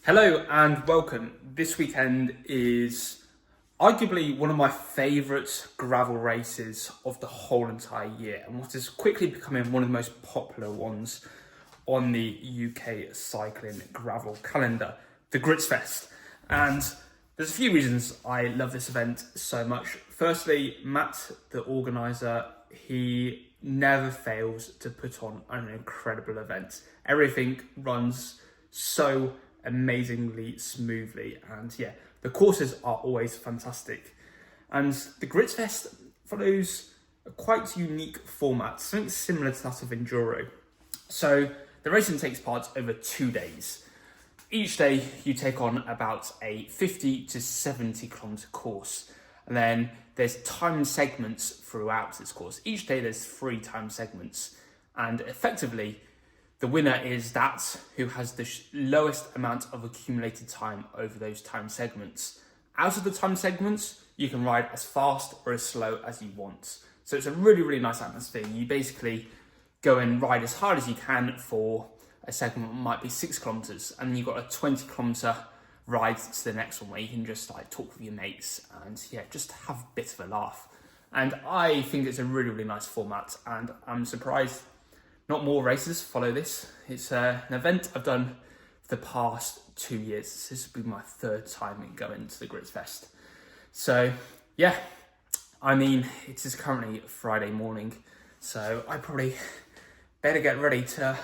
Hello and welcome. This weekend is arguably one of my favourite gravel races of the whole entire year, and what is quickly becoming one of the most popular ones on the UK cycling gravel calendar, the Gritfest. And there's a few reasons I love this event so much. Firstly, Matt, the organiser, he never fails to put on an incredible event. Everything runs so amazingly smoothly, and yeah, the courses are always fantastic. And the Gritfest follows a quite unique format, something similar to that of Enduro. So the racing takes part over 2 days. Each day you take on about a 50 to 70 kilometre course, and then there's time segments throughout this course. Each day there's 3 time segments, and effectively the winner is that who has the lowest amount of accumulated time over those time segments. Out of the time segments, you can ride as fast or as slow as you want. So it's a really, really nice atmosphere. You basically go and ride as hard as you can for a segment that might be 6 kilometres, and then you've got a 20 kilometre ride to the next one where you can just like talk with your mates and yeah, just have a bit of a laugh. And I think it's a really, really nice format, and I'm surprised not more races follow this. It's an event I've done for the past 2 years. This will be my 3rd time in going to the Gritfest. So yeah, I mean, it is currently Friday morning, so I probably better get ready to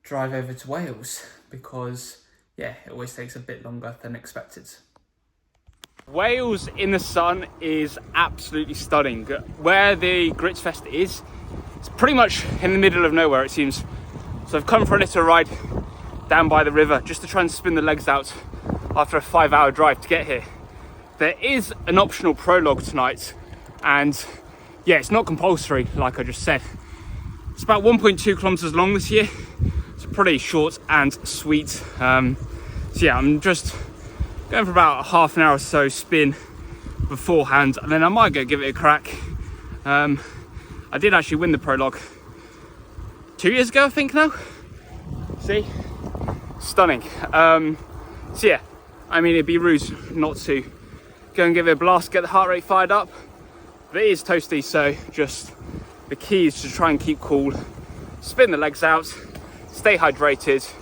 drive over to Wales because yeah, it always takes a bit longer than expected. Wales in the sun is absolutely stunning. Where the Gritfest is, it's pretty much in the middle of nowhere, it seems. So I've come for a little ride down by the river just to try and spin the legs out after a 5-hour drive to get here. There is an optional prologue tonight, and yeah, it's not compulsory like I just said. It's about 1.2 kilometers long this year. It's pretty short and sweet. So yeah, I'm just going for about half an hour or so spin beforehand, and then I might go give it a crack. I did actually win the prologue 2 years ago, I think now. See? Stunning. So yeah, I mean, it'd be rude not to go and give it a blast, get the heart rate fired up. But it is toasty, so just the key is to try and keep cool, spin the legs out, stay hydrated,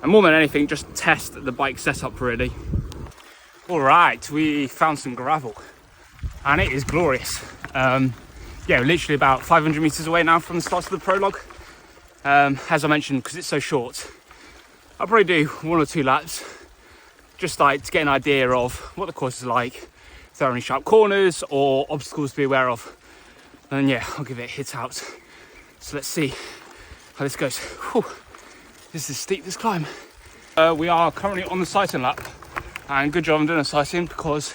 and more than anything, just test the bike setup really. All right, we found some gravel, and it is glorious. Yeah, literally about 500 meters away now from the start of the prologue. As I mentioned, because it's so short, I'll probably do 1 or 2 laps, just like to get an idea of what the course is like, if there are any sharp corners or obstacles to be aware of. And yeah, I'll give it a hit out. So let's see how this goes. Whew. This is steep, this climb. We are currently on the sighting lap, and good job I'm doing a sighting because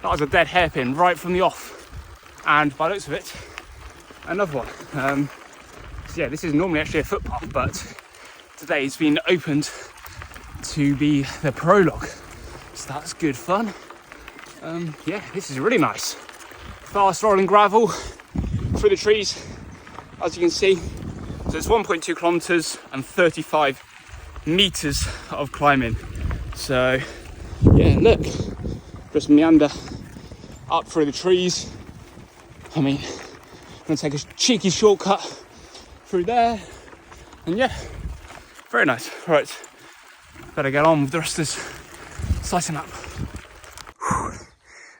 that was a dead hairpin right from the off. And by the looks of it, another one. So yeah, this is normally actually a footpath, but today it's been opened to be the prologue. So that's good fun. Yeah, this is really nice. Fast rolling gravel through the trees, as you can see. So it's 1.2 kilometers and 35 meters of climbing. So yeah, look, just meander up through the trees. I mean, I'm gonna take a cheeky shortcut through there, and yeah, very nice. Right, better get on with the rest of this sighting lap.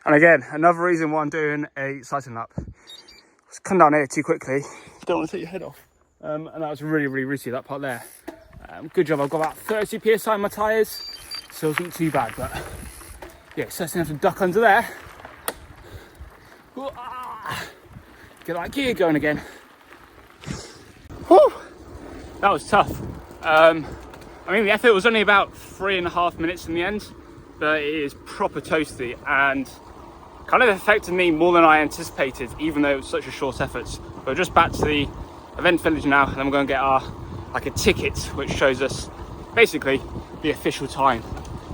And again, another reason why I'm doing a sighting lap. Just come down here too quickly. Don't want to take your head off. And that was really, really risky, that part there. Good job, I've got about 30 psi on my tyres, so it wasn't too bad, but yeah, certainly have to duck under there. Get that gear going again. Whew, that was tough. I mean, the effort was only about 3.5 minutes in the end, but it is proper toasty and kind of affected me more than I anticipated, even though it was such a short effort. But just back to the event village now, and then we're going to get our a ticket which shows us basically the official time.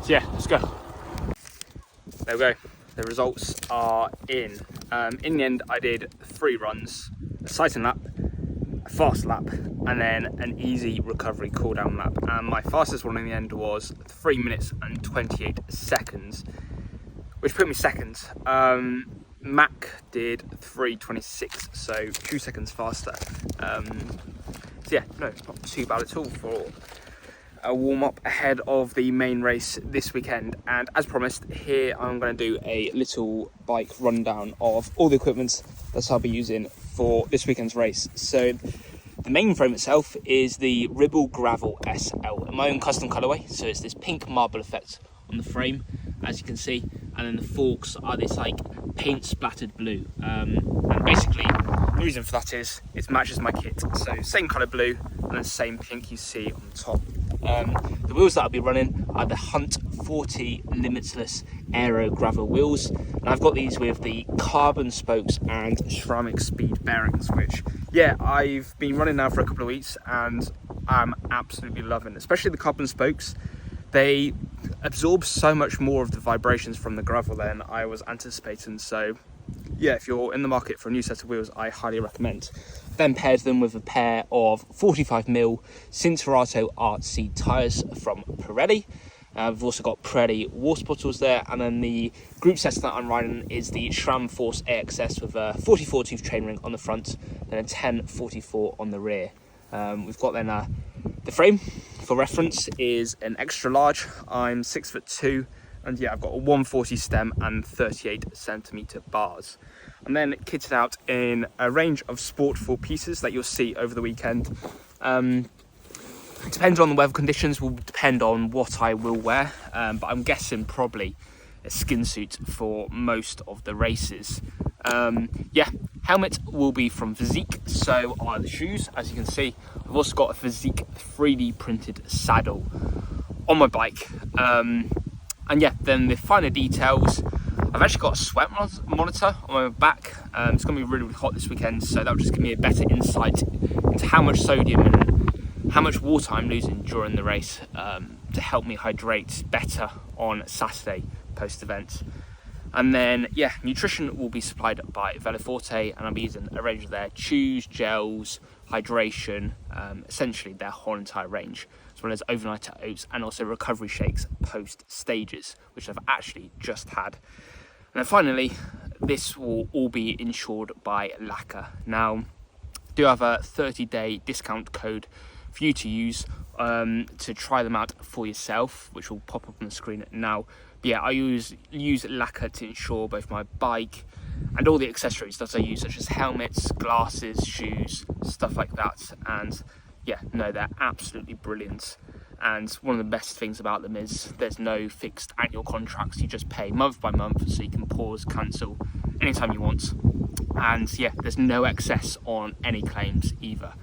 So yeah, let's go. There we go. The results are in. In the end, I did 3 runs, a sighting lap, a fast lap, and then an easy recovery cool down lap. And my fastest one in the end was 3 minutes and 28 seconds, which put me second. Mac did 3:26, so 2 seconds faster. So yeah, no, it's not too bad at all for a warm up ahead of the main race this weekend. And as promised, here I'm going to do a little bike rundown of all the equipment that I'll be using for this weekend's race. So the main frame itself is the Ribble Gravel SL in my own custom colourway. So it's this pink marble effect on the frame, as you can see, and then the forks are this like paint splattered blue. And basically the reason for that is it matches my kit. So same colour blue and the same pink you see on the top. The wheels that I'll be running are the Hunt 40 Limitless Aero Gravel wheels, and I've got these with the carbon spokes and ceramic speed bearings, which yeah, I've been running now for a couple of weeks and I'm absolutely loving it. Especially the carbon spokes, they absorb so much more of the vibrations from the gravel than I was anticipating. So yeah, if you're in the market for a new set of wheels, I highly recommend. Then paired them with a pair of 45mm Cinturato RC tyres from Pirelli. We've also got Pirelli water bottles there, and then the group set that I'm riding is the SRAM Force AXS with a 44 tooth chainring on the front, then a 1044 on the rear. We've got then the frame, for reference, is an extra large. I'm 6'2", and yeah, I've got a 140 stem and 38cm bars. And then kitted out in a range of Sportful pieces that you'll see over the weekend. Depends on the weather conditions, will depend on what I will wear, but I'm guessing probably a skin suit for most of the races. Yeah, helmet will be from Physique, so are the shoes, as you can see. I've also got a Physique 3D printed saddle on my bike. And yeah, then the finer details, I've actually got a sweat monitor on my back. It's going to be really, really hot this weekend, so that'll just give me a better insight into how much sodium and how much water I'm losing during the race, to help me hydrate better on Saturday post-event. And then, yeah, nutrition will be supplied by Veloforte, and I'll be using a range of their chews, gels, hydration, essentially their whole entire range, as well as overnight oats and also recovery shakes post stages, which I've actually just had. And then finally, this will all be insured by Lacquer. Now, I do have a 30-day discount code for you to use to try them out for yourself, which will pop up on the screen now. But yeah, I use Lacquer to insure both my bike and all the accessories that I use, such as helmets, glasses, shoes, stuff like that. And yeah, no, they're absolutely brilliant. And one of the best things about them is there's no fixed annual contracts. You just pay month by month, so you can pause, cancel anytime you want. And yeah, there's no excess on any claims either.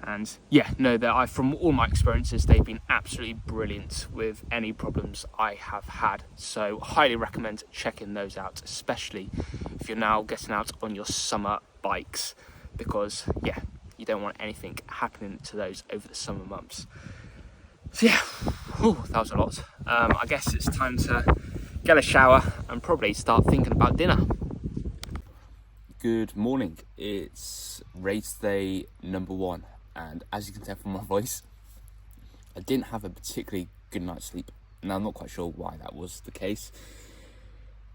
And yeah, no, from all my experiences, they've been absolutely brilliant with any problems I have had. So highly recommend checking those out, especially if you're now getting out on your summer bikes, because yeah, you don't want anything happening to those over the summer months. So yeah, that was a lot. I guess it's time to get a shower and probably start thinking about dinner. Good morning. It's race day number 1. And as you can tell from my voice, I didn't have a particularly good night's sleep. Now, I'm not quite sure why that was the case.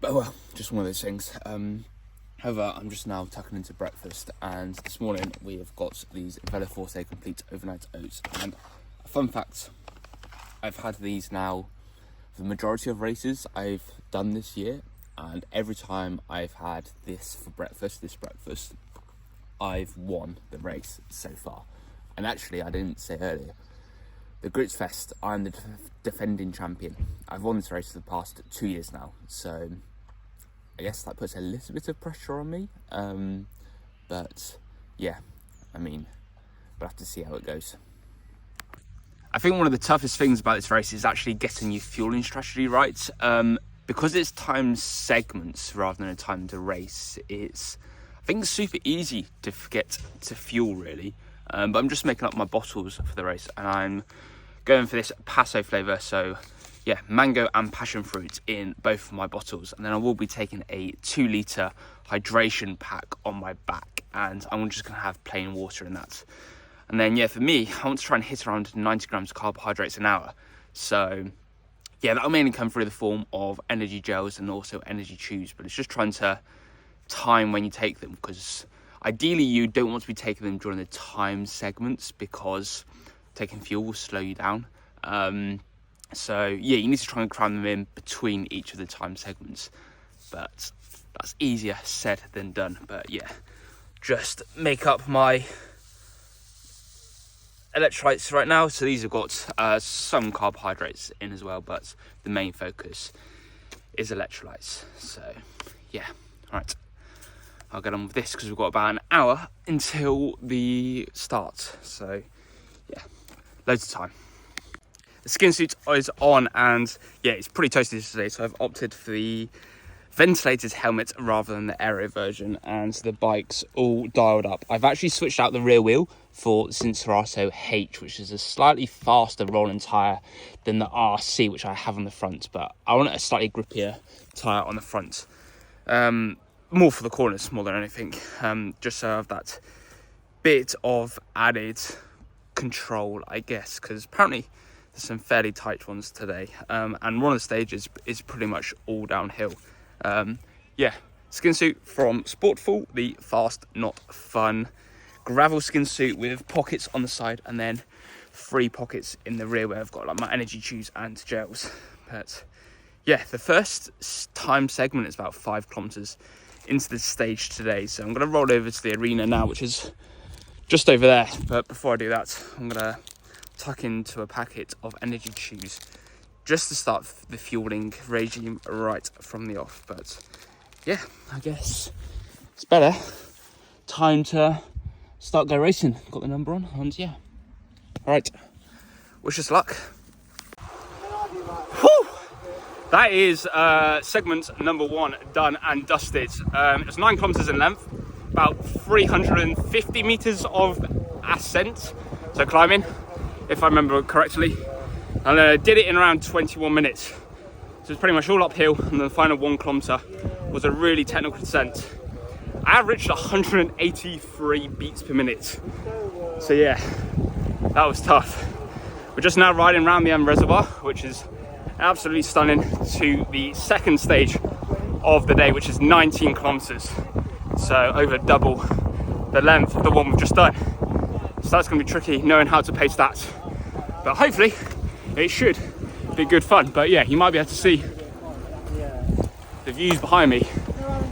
But well, just one of those things. However, I'm just now tucking into breakfast. And this morning, we have got these Veloforte Complete Overnight Oats. And a fun fact, I've had these now for the majority of races I've done this year. And every time I've had this breakfast, I've won the race so far. And actually, I didn't say earlier, the Gritfest, I'm the defending champion. I've won this race for the past 2 years now, so I guess that puts a little bit of pressure on me. But yeah, I mean, we'll have to see how it goes. I think one of the toughest things about this race is actually getting your fueling strategy right. Because it's timed segments rather than a timed race, I think it's super easy to forget to fuel, really. But I'm just making up my bottles for the race, and I'm going for this Paso flavour. So yeah, mango and passion fruit in both of my bottles. And then I will be taking a 2 litre hydration pack on my back, and I'm just going to have plain water in that. And then, yeah, for me, I want to try and hit around 90 grams of carbohydrates an hour. So, yeah, that'll mainly come through the form of energy gels and also energy chews. But it's just trying to time when you take them, because ideally you don't want to be taking them during the time segments, because taking fuel will slow you down. So, yeah, you need to try and cram them in between each of the time segments. But that's easier said than done. But, yeah, just make up my electrolytes right now. So these have got some carbohydrates in as well, but the main focus is electrolytes. So yeah, right, I'll get on with this because we've got about an hour until the start. So yeah, loads of time. The skin suit is on, and yeah, it's pretty toasty today, so I've opted for the ventilated helmet rather than the aero version, and the bike's all dialed up. I've actually switched out the rear wheel for Cinerato H, which is a slightly faster rolling tyre than the RC, which I have on the front, but I want a slightly grippier tyre on the front. More for the corners more than anything, just so I have that bit of added control, I guess, because apparently there's some fairly tight ones today, and one of the stages is pretty much all downhill. Yeah, skin suit from Sportful, the fast not fun gravel skin suit with pockets on the side and then 3 pockets in the rear where I've got like my energy chews and gels. But yeah, the first time segment is about 5 kilometers into the stage today, so I'm going to roll over to the arena now, which is just over there. But before I do that, I'm going to tuck into a packet of energy chews just to start the fueling regime right from the off. But yeah, I guess it's better time to start go racing. Got the number on, and yeah, all right, wish us luck. Whew! That is segment number 1 done and dusted. It's 9 kilometers in length, about 350 meters of ascent, so climbing, if I remember correctly. And I did it in around 21 minutes. So it's pretty much all uphill, and the final 1 kilometer was a really technical descent. I averaged 183 beats per minute. So yeah, that was tough. We're just now riding around the M Reservoir, which is absolutely stunning, to the second stage of the day, which is 19 kilometers. So over double the length of the one we've just done. So that's gonna be tricky, knowing how to pace that. But hopefully, it should be good fun. But yeah, you might be able to see the views behind me.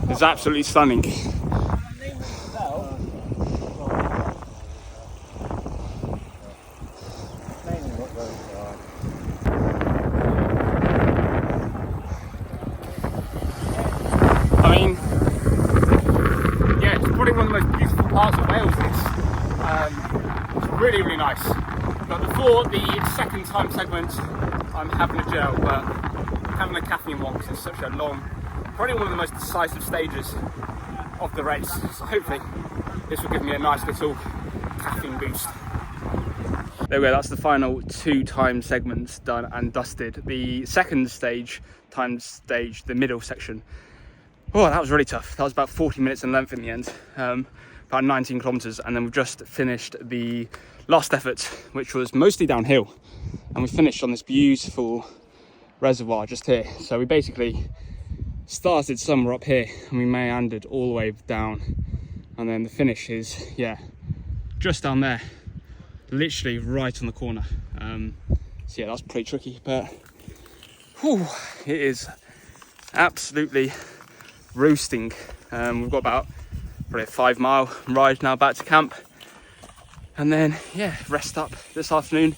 It's absolutely stunning. I mean, yeah, it's probably one of the most beautiful parts of Wales, this. It's really, really nice. But before the second time segment, I'm having a gel, but having a caffeine one because it's such a long, probably one of the most decisive stages of the race. So hopefully this will give me a nice little caffeine boost. There we go, that's the final 2 time segments done and dusted. The second stage, the middle section, oh, that was really tough. That was about 40 minutes in length in the end, about 19 kilometers. And then we've just finished the last effort, which was mostly downhill, and we finished on this beautiful reservoir just here. So we basically started somewhere up here and we meandered all the way down, and then the finish is, yeah, just down there, literally right on the corner. So yeah, that's pretty tricky, but whew, it is absolutely roasting. We've got about probably a 5-mile ride now back to camp, and then yeah, rest up this afternoon,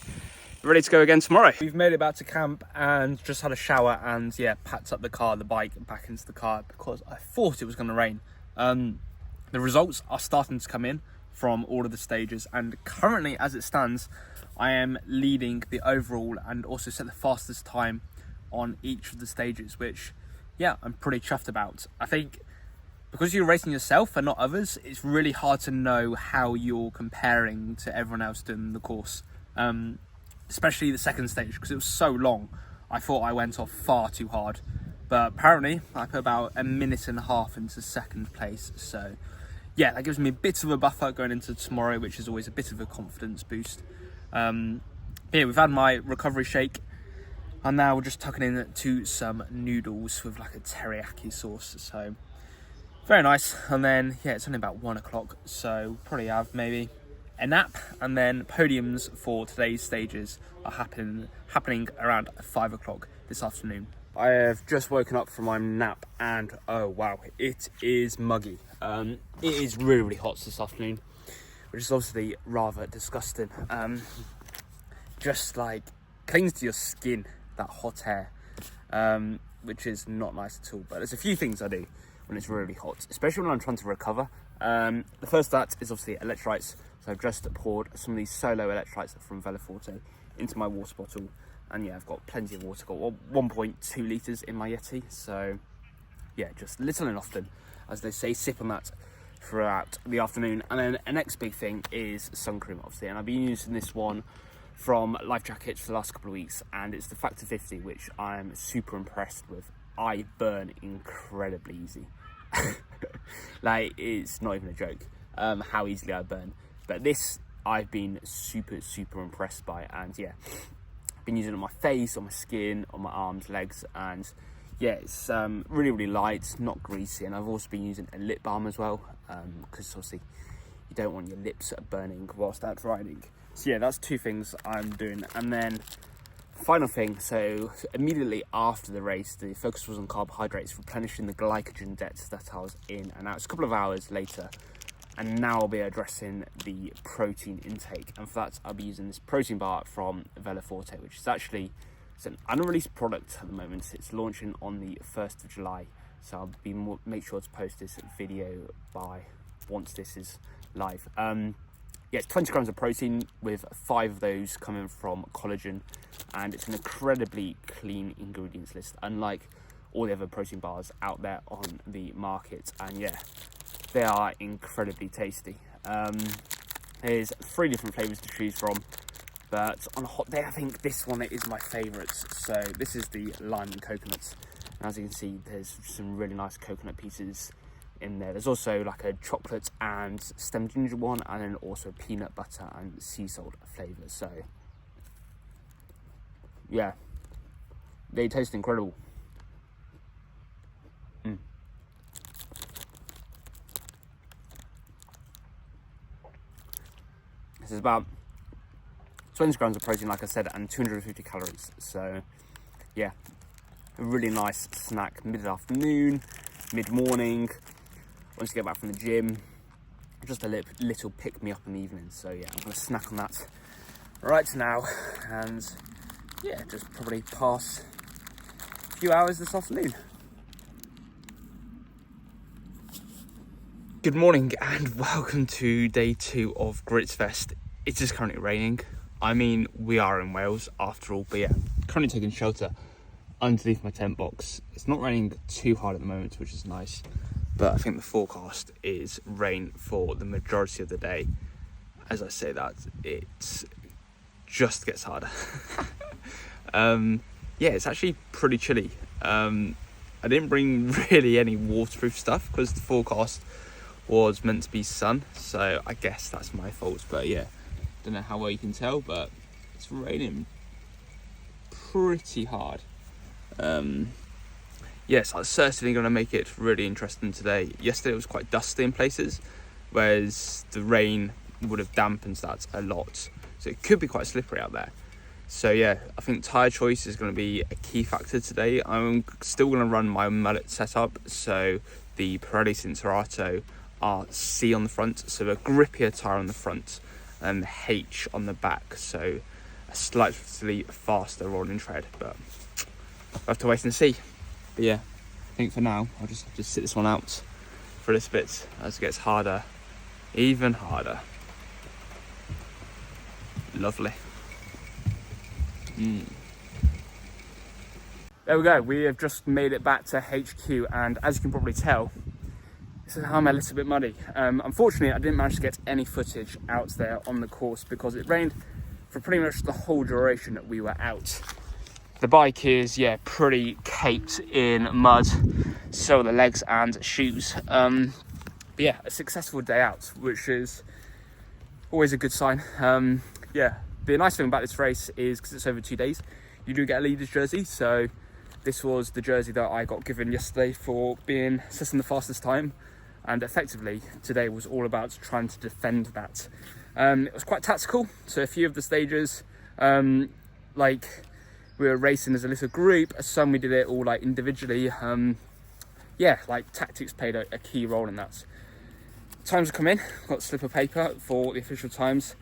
ready to go again tomorrow. We've made it back to camp and just had a shower and yeah, packed up the bike back into the car because I thought it was going to rain. The results are starting to come in from all of the stages, and currently as it stands, I am leading the overall and also set the fastest time on each of the stages, which yeah, I'm pretty chuffed about. I think because you're racing yourself and not others, it's really hard to know how you're comparing to everyone else doing the course. Especially the second stage, because it was so long. I thought I went off far too hard, but apparently I put about a minute and a half into second place. So yeah, that gives me a bit of a buffer going into tomorrow, which is always a bit of a confidence boost. Yeah, we've had my recovery shake, and now we're just tucking in to some noodles with like a teriyaki sauce. So very nice. And then yeah, it's only about 1 o'clock, so probably have maybe a nap, and then podiums for today's stages are happening around 5 o'clock this afternoon. I have just woken up from my nap, and oh wow, it is muggy. It is really, really hot this afternoon, which is obviously rather disgusting. Just like clings to your skin, that hot air, which is not nice at all. But there's a few things I do when it's really hot, especially when I'm trying to recover. The first of that is obviously electrolytes. So I've just poured some of these solo electrolytes from Veloforte into my water bottle. And yeah, I've got plenty of water, got 1.2 litres in my Yeti. So yeah, just little and often, as they say, sip on that throughout the afternoon. And then the next big thing is sun cream, obviously. And I've been using this one from Life Jackets for the last couple of weeks, and it's the Factor 50, which I'm super impressed with. I burn incredibly easy. Like, it's not even a joke how easily I burn. But this I've been super impressed by, and yeah, been using it on my face, on my skin, on my arms, legs, and yeah, it's really light, not greasy. And I've also been using a lip balm as well, because obviously you don't want your lips burning whilst out riding. So yeah, that's two things I'm doing. And then final thing, so immediately after the race, the focus was on carbohydrates, replenishing the glycogen debt that I was in. And now it's a couple of hours later, and now I'll be addressing the protein intake. And for that, I'll be using this protein bar from Veloforte, which is actually, it's an unreleased product at the moment. It's launching on the 1st of July. So I'll be make sure to post this video by once this is live. Yeah, it's 20 grams of protein, with 5 of those coming from collagen, and it's an incredibly clean ingredients list, unlike all the other protein bars out there on the market. And yeah, they are incredibly tasty. There's 3 different flavors to choose from, but on a hot day, I think this one is my favorites. So this is the lime and coconuts. And as you can see, there's some really nice coconut pieces in there. There's also like a chocolate and stem ginger one, and then also peanut butter and sea salt flavors. So yeah, they taste incredible. This is about 20 grams of protein, like I said, and 250 calories. So yeah, a really nice snack mid-afternoon, mid-morning, once you get back from the gym. Just a little pick-me-up in the evening. So yeah, I'm gonna snack on that right now, and yeah, just probably pass a few hours this afternoon. Good morning and welcome to day 2 of Gritfest. It is currently raining. I mean, we are in Wales after all, but yeah, currently taking shelter underneath my tent box. It's not raining too hard at the moment, which is nice, but I think the forecast is rain for the majority of the day. As I say that, it just gets harder. Yeah, it's actually pretty chilly. I didn't bring really any waterproof stuff because the forecast was meant to be sun, so I guess that's my fault. But yeah, don't know how well you can tell, but it's raining pretty hard. Yes, I'm certainly going to make it really interesting today. Yesterday it was quite dusty in places, whereas the rain would have dampened that a lot, so it could be quite slippery out there. So yeah, I think tyre choice is going to be a key factor today. I'm still going to run my mullet setup, so the Pirelli Cinturato are C on the front, so a grippier tyre on the front, and H on the back, so a slightly faster rolling tread. But we'll have to wait and see. But yeah, I think for now I'll just have to sit this one out for a little bit as it gets harder, even harder. Lovely. There we go, we have just made it back to HQ, and as you can probably tell, this is how I'm a little bit muddy. Unfortunately, I didn't manage to get any footage out there on the course because it rained for pretty much the whole duration that we were out. The bike is, yeah, pretty caked in mud, so are the legs and shoes. But yeah, a successful day out, which is always a good sign. Yeah, the nice thing about this race is because it's over 2 days, you do get a leader's jersey. So this was the jersey that I got given yesterday for being assessing the fastest time, and effectively today was all about trying to defend that. It was quite tactical, so a few of the stages, like we were racing as a little group, some we did it all like individually. Yeah, like tactics played a key role in that. Times have come in, got a slip of paper for the official times,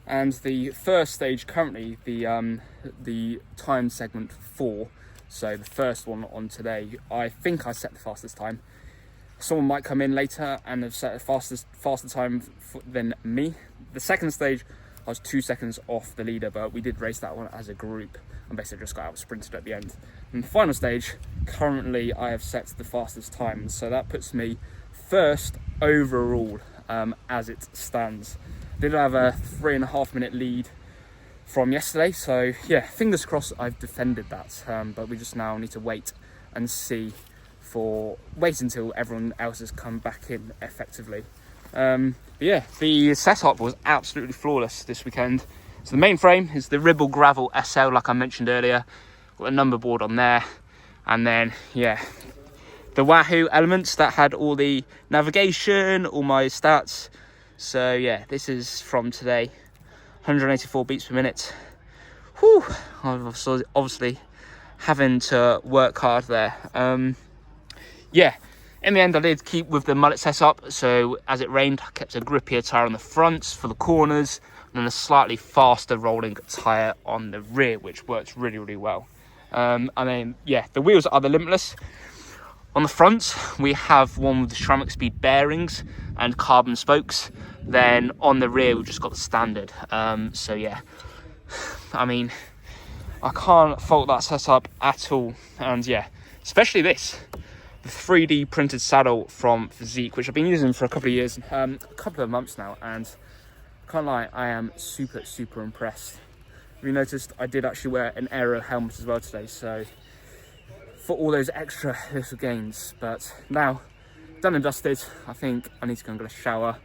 and the first stage currently, the time segment 4, so the first one on today, I think I set the fastest time. Someone might come in later and have set a faster time than me. The second stage, I was 2 seconds off the leader, but we did race that one as a group and basically just got out sprinted at the end. And the final stage, currently I have set the fastest time, so that puts me first overall as it stands. Did have a 3.5 minute lead from yesterday, so yeah, fingers crossed I've defended that, but we just now need to wait and see wait until everyone else has come back in effectively. But yeah, the setup was absolutely flawless this weekend. So the main frame is the Ribble Gravel SL, like I mentioned earlier, got a number board on there, and then yeah, the Wahoo elements that had all the navigation, all my stats. So yeah, this is from today, 184 beats per minute. Whew, obviously having to work hard there. Yeah, in the end I did keep with the mullet setup, so as it rained I kept a grippier tyre on the front for the corners and then a slightly faster rolling tyre on the rear, which works really, really well. And then yeah, the wheels are the Limitless. On the front we have one with the ceramic speed bearings and carbon spokes. Then on the rear we've just got the standard. So yeah, I mean, I can't fault that setup at all. And yeah, especially this, the 3D printed saddle from Physique, which I've been using for a couple of years, a couple of months now, and can't lie, I am super impressed. You noticed I did actually wear an aero helmet as well today, so for all those extra little gains. But now done and dusted, I think I need to go and get a shower,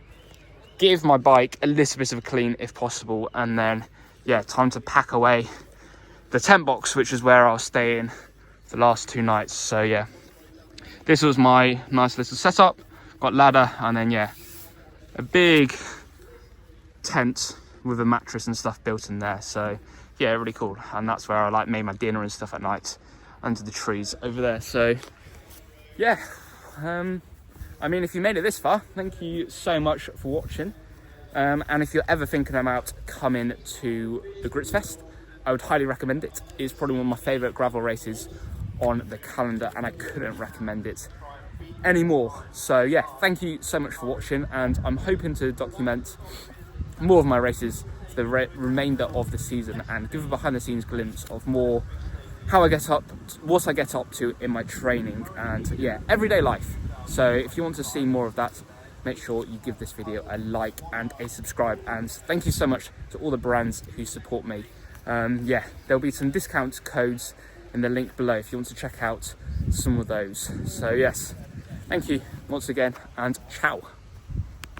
give my bike a little bit of a clean if possible, and then yeah, time to pack away the tent box, which is where I'll stay in the last 2 nights. So yeah, this was my nice little setup. Got ladder, and then yeah, a big tent with a mattress and stuff built in there. So yeah, really cool. And that's where I like made my dinner and stuff at night, under the trees over there. So yeah, I mean, if you made it this far, thank you so much for watching. And if you're ever thinking about coming to the Gritfest, I would highly recommend it. It's probably one of my favourite gravel races on the calendar, and I couldn't recommend it anymore. So yeah, thank you so much for watching, and I'm hoping to document more of my races for the remainder of the season and give a behind the scenes glimpse of more how I get up, what I get up to in my training, and yeah, everyday life. So if you want to see more of that, make sure you give this video a like and a subscribe. And thank you so much to all the brands who support me. Yeah, there'll be some discount codes in the link below if you want to check out some of those. So yes, thank you once again, and ciao.